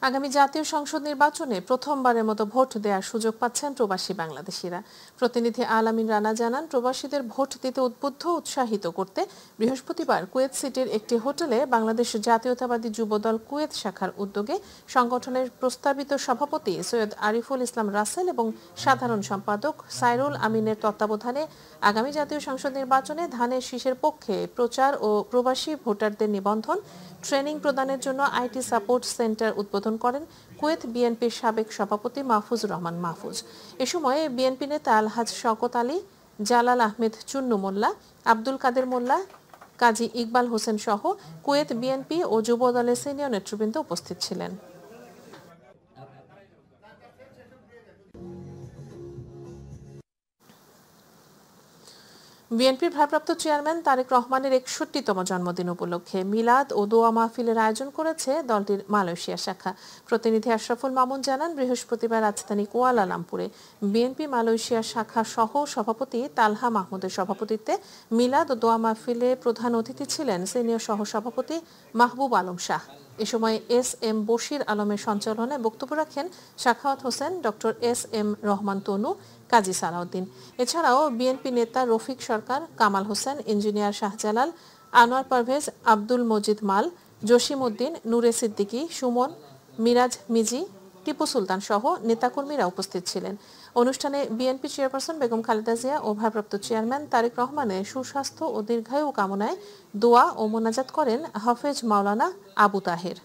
আগামী জাতীয় সংসদ নির্বাচনে প্রথমবারের মতো ভোট দেওয়ার সুযোগ পাচ্ছেন প্রবাসী বাংলাদেশিরা। প্রতিনিধি আল-আমিন রানা জানান, প্রবাসীদের ভোট দিতে উদ্বুদ্ধ উৎসাহিত করতে বৃহস্পতিবার কুয়েত সিটির একটি হোটেলে বাংলাদেশ জাতীয়তাবাদী যুবদল কুয়েত শাখার উদ্যোগে সংগঠনের প্রস্তাবিত সভাপতি সৈয়দ আরিফুল ইসলাম রাসেল এবং সাধারণ সম্পাদক সাইরুল আমিনের তত্ত্বাবধানে আগামী জাতীয় সংসদ নির্বাচনে ধানের শীষের পক্ষে প্রচার ও প্রবাসী ভোটারদের নিবন্ধন, ট্রেনিং প্রদানের জন্য আইটি সাপোর্ট সেন্টার উদ্বোধন করেন কুয়েত বিএনপির সাবেক সভাপতি মাহফুজুর রহমান মাহফুজ। এ সময় বিএনপি নেতা আলহাজ শওকত আলী, জালাল আহমেদ চুন্নু মোল্লা, আব্দুল কাদের মোল্লা, কাজী ইকবাল হোসেন সহ কুয়েত বিএনপি ও যুব দলের সিনিয়র নেতৃবৃন্দ উপস্থিত ছিলেন। বিএনপির ভারপ্রাপ্ত চেয়ারম্যান তারেক রহমানের ৬১তম জন্মদিন উপলক্ষে মিলাদ ও দোয়া মাহফিলের আয়োজন করেছে দলটির মালয়েশিয়া শাখা। প্রতিনিধি আশরাফুল মামুন জানান, বৃহস্পতিবার রাজধানী কুয়ালালামপুরে বিএনপি মালয়েশিয়া শাখা সহ সভাপতি তালহা মাহমুদের সভাপতিত্বে মিলাদ ও দোয়া মাহফিলে প্রধান অতিথি ছিলেন সিনিয়র সহসভাপতি মাহবুব আলম শাহ। এ সময় এস.এম. বশির আলমের সঞ্চালনে বক্তব্য রাখেন সাখাওয়াত হোসেন, ডক্টর এস.এম. রহমান তনু, কাজী সালাউদ্দিন। এছাড়াও বিএনপি নেতা রফিক সরকার, কামাল হোসেন, ইঞ্জিনিয়ার শাহজালাল, আনোয়ার পারভেজ, আব্দুল মজিদ মাল, জসিম উদ্দিন, নূরে সিদ্দিকী, সুমন, মিরাজ মিজি, টিপু সুলতান সহ নেতাকর্মীরা উপস্থিত ছিলেন। অনুষ্ঠানে বিএনপি চেয়ারপারসন বেগম খালেদা জিয়া ও ভারপ্রাপ্ত চেয়ারম্যান তারেক রহমানের সুস্বাস্থ্য ও দীর্ঘায়ু কামনায় দোয়া ও মোনাজাত করেন হাফেজ মাওলানা আবু তাহের।